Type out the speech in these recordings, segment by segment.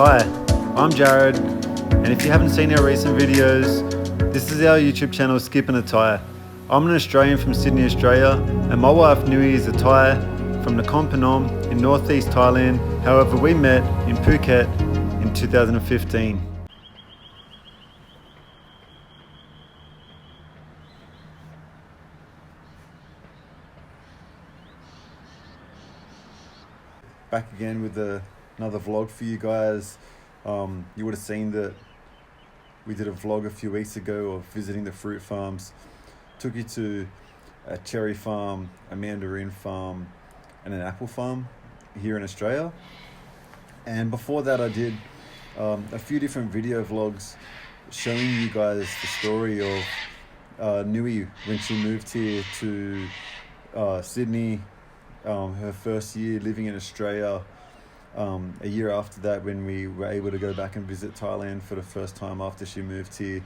Hi, I'm Jarrod, and if you haven't seen our recent videos, this is our YouTube channel Skipping a Thai. I'm an Australian from Sydney, Australia, and my wife Nui is a Thai from Nakhon Phanom in northeast Thailand. However, we met in Phuket in 2015. Back again with another vlog for you guys. You would have seen that we did a vlog a few weeks ago of visiting the fruit farms. Took you to a cherry farm, a mandarin farm, and an apple farm here in Australia. And before that I did a few different video vlogs showing you guys the story of Nui when she moved here to Sydney. Her first year living in Australia, a year after that when we were able to go back and visit Thailand for the first time after she moved here.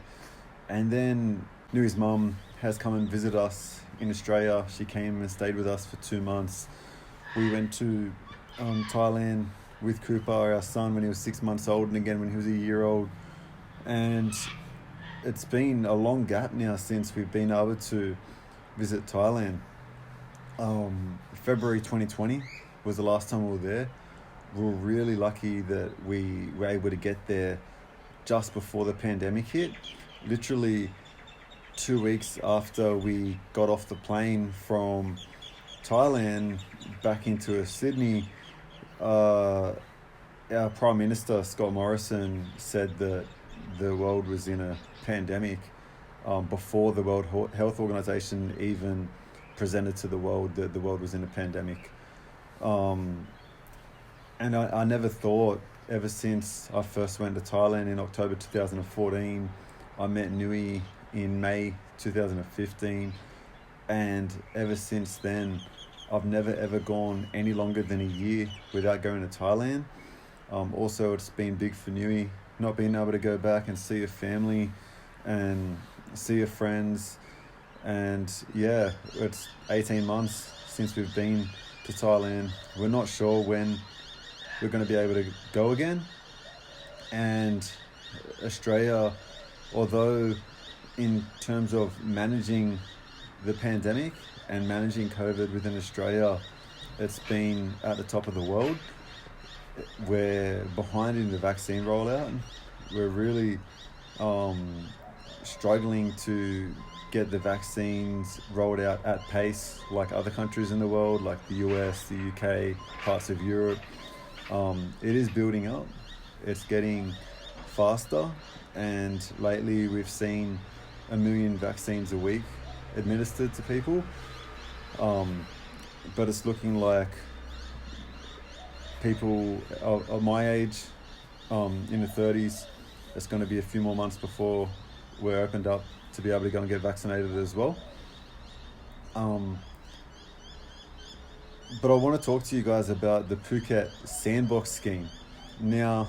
And then Nui's mum has come and visited us in Australia. She came and stayed with us for 2 months. We went to Thailand with Cooper, our son, when he was 6 months old, and again when he was a year old. And it's been a long gap now since we've been able to visit Thailand. February 2020 was the last time we were there. We were really lucky that we were able to get there just before the pandemic hit. Literally 2 weeks after we got off the plane from Thailand back into Sydney, our Prime Minister, Scott Morrison, said that the world was in a pandemic before the World Health Organization even presented to the world that the world was in a pandemic. And I never thought, ever since I first went to Thailand in October 2014, I met Nui in May 2015, and ever since then I've never ever gone any longer than a year without going to Thailand. Also, it's been big for Nui not being able to go back and see her family and see her friends. And yeah, it's 18 months since we've been to Thailand. We're not sure when we're going to be able to go again. And Australia, although in terms of managing the pandemic and managing COVID within Australia, it's been at the top of the world. We're behind in the vaccine rollout. We're really struggling to get the vaccines rolled out at pace like other countries in the world, like the US, the UK, parts of Europe. It is building up. It's getting faster, and lately we've seen 1 million vaccines a week administered to people. But it's looking like people of my age, in the 30s, it's going to be a few more months before we're opened up to be able to go and get vaccinated as well. But I want to talk to you guys about the Phuket Sandbox Scheme. Now,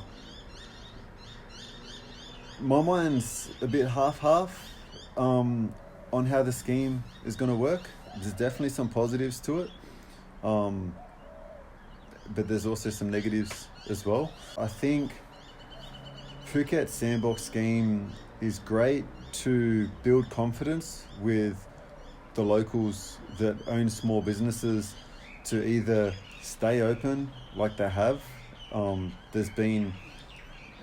my mind's a bit half-half on how the scheme is going to work. There's definitely some positives to it, but there's also some negatives as well. I think Phuket Sandbox Scheme is great to build confidence with the locals that own small businesses to either stay open like they have. There's been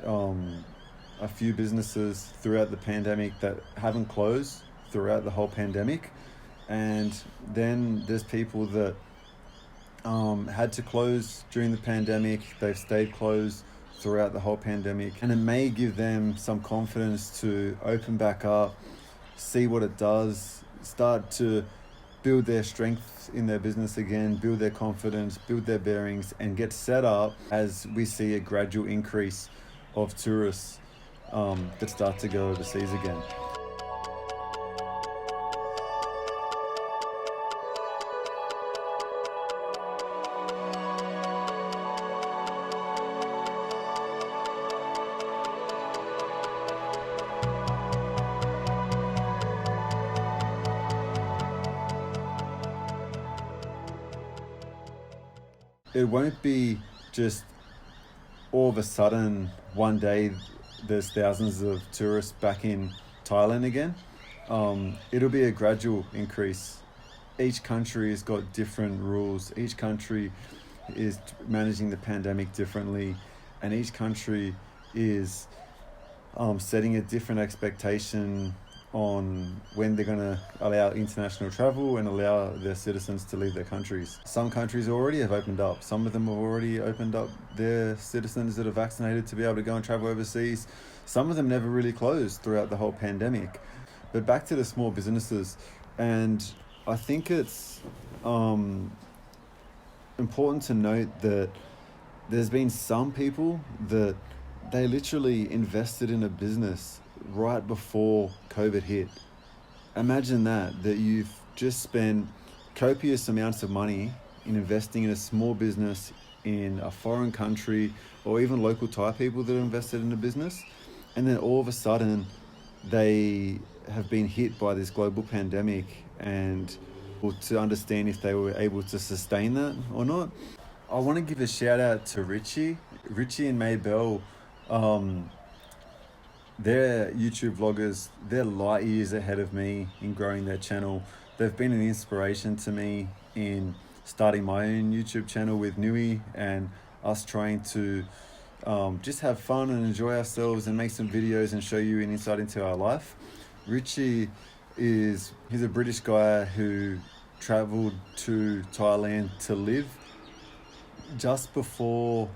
a few businesses throughout the pandemic that haven't closed throughout the whole pandemic, and then there's people that had to close during the pandemic. They've stayed closed throughout the whole pandemic, and it may give them some confidence to open back up, see what it does, start to build their strength in their business again, build their confidence, build their bearings, and get set up as we see a gradual increase of tourists that start to go overseas again. It won't be just all of a sudden one day there's thousands of tourists back in Thailand again. It'll be a gradual increase. Each country has got different rules. Each country is managing the pandemic differently, and each country is setting a different expectation on when they're going to allow international travel and allow their citizens to leave their countries. Some countries already have opened up. Some of them have already opened up their citizens that are vaccinated to be able to go and travel overseas. Some of them never really closed throughout the whole pandemic. But back to the small businesses, and I think it's important to note that there's been some people that they literally invested in a business right before COVID hit. Imagine that you've just spent copious amounts of money in investing in a small business in a foreign country, or even local Thai people that invested in a business, and then all of a sudden they have been hit by this global pandemic, and to understand if they were able to sustain that or not. I want to give a shout out to Richie and Maybelle. They're YouTube vloggers. They're light years ahead of me in growing their channel. They've been an inspiration to me in starting my own YouTube channel with Nui, and us trying to just have fun and enjoy ourselves and make some videos and show you an insight into our life. Richie he's a British guy who traveled to Thailand to live just before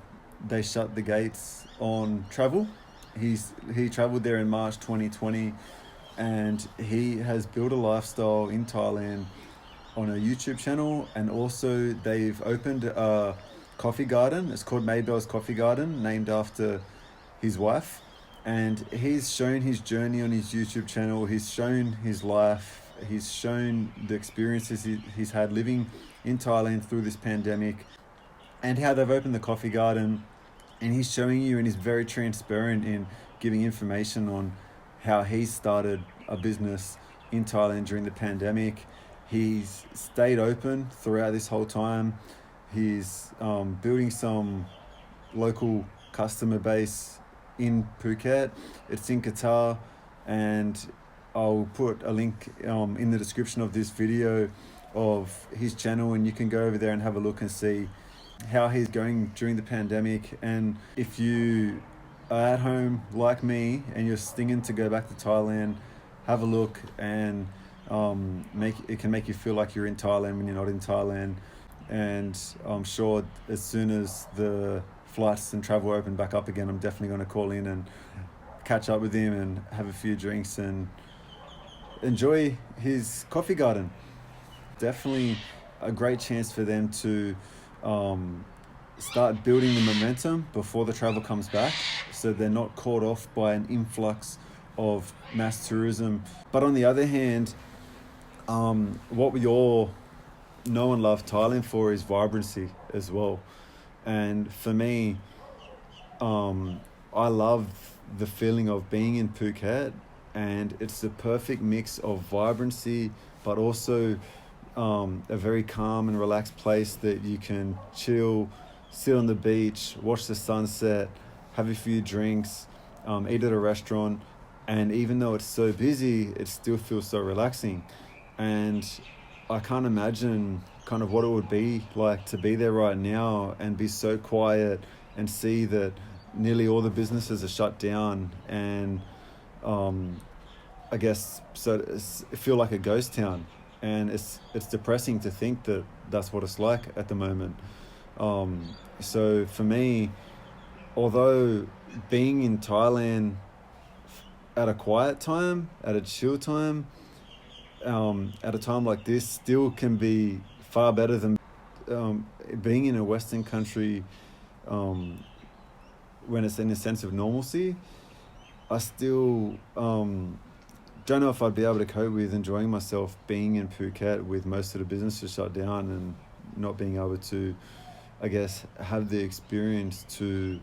they shut the gates on travel. He traveled there in March 2020, and he has built a lifestyle in Thailand on a YouTube channel, and also they've opened a coffee garden. It's called MAYBELLES Coffee Garden, named after his wife. And he's shown his journey on his YouTube channel. He's shown his life. He's shown the experiences he's had living in Thailand through this pandemic, and how they've opened the coffee garden. And he's showing you, and he's very transparent in giving information on how he started a business in Thailand during the pandemic. He's stayed open throughout this whole time. He's building some local customer base in Phuket. It's in Qatar, and I'll put a link in the description of this video of his channel, and you can go over there and have a look and see how he's going during the pandemic. And if you are at home like me and you're stinging to go back to Thailand, have a look, and it can make you feel like you're in Thailand when you're not in Thailand. And I'm sure as soon as the flights and travel open back up again, I'm definitely going to call in and catch up with him and have a few drinks and enjoy his coffee garden. Definitely a great chance for them to start building the momentum before the travel comes back, so they're not caught off by an influx of mass tourism. But on the other hand, what we all know and love Thailand for is vibrancy as well. And for me, I love the feeling of being in Phuket, and it's the perfect mix of vibrancy, but also a very calm and relaxed place that you can chill, sit on the beach, watch the sunset, have a few drinks, eat at a restaurant. And even though it's so busy, it still feels so relaxing. And I can't imagine kind of what it would be like to be there right now and be so quiet and see that nearly all the businesses are shut down, and I guess so feel like a ghost town. And it's depressing to think that that's what it's like at the moment. So for me, although being in Thailand at a quiet time, at a chill time, at a time like this, still can be far better than being in a Western country when it's in a sense of normalcy. I still don't know if I'd be able to cope with enjoying myself being in Phuket with most of the businesses shut down and not being able to, I guess, have the experience to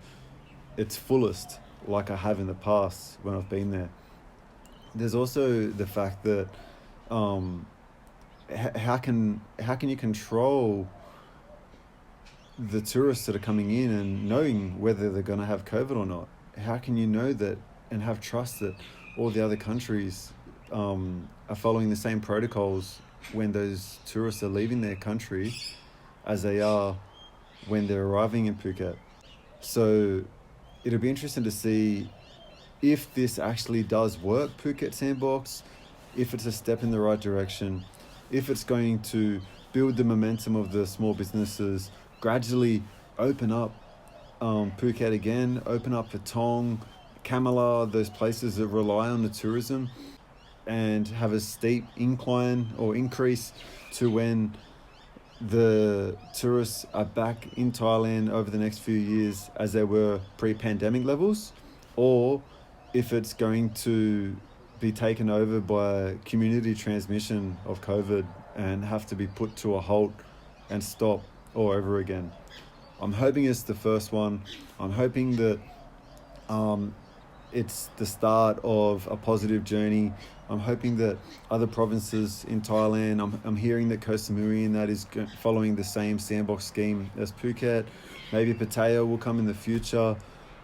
its fullest like I have in the past when I've been there. There's also the fact that how can you control the tourists that are coming in and knowing whether they're going to have COVID or not? How can you know that and have trust that all the other countries are following the same protocols when those tourists are leaving their country as they are when they're arriving in Phuket? So it'll be interesting to see if this actually does work, Phuket Sandbox, if it's a step in the right direction, if it's going to build the momentum of the small businesses, gradually open up Phuket again, open up Patong, Kamala, those places that rely on the tourism, and have a steep incline or increase to when the tourists are back in Thailand over the next few years as they were pre-pandemic levels, or if it's going to be taken over by community transmission of COVID and have to be put to a halt and stop all over again. I'm hoping it's the first one. I'm hoping that it's the start of a positive journey. I'm hoping that other provinces in Thailand, I'm hearing that Koh Samui and that is following the same sandbox scheme as Phuket. Maybe Pattaya will come in the future.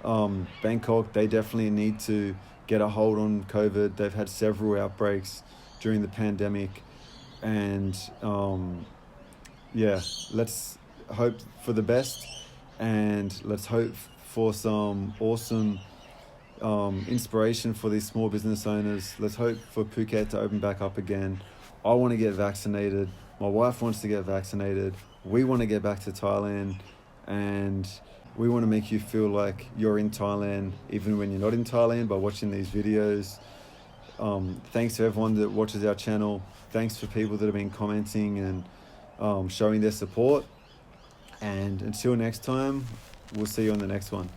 Bangkok, they definitely need to get a hold on COVID. They've had several outbreaks during the pandemic. And let's hope for the best, and let's hope for some awesome inspiration for these small business owners. Let's hope for Phuket to open back up again. I want to get vaccinated. My wife wants to get vaccinated. We want to get back to Thailand, and we want to make you feel like you're in Thailand even when you're not in Thailand by watching these videos. Thanks to everyone that watches our channel. Thanks for people that have been commenting and showing their support. And until next time, we'll see you on the next one.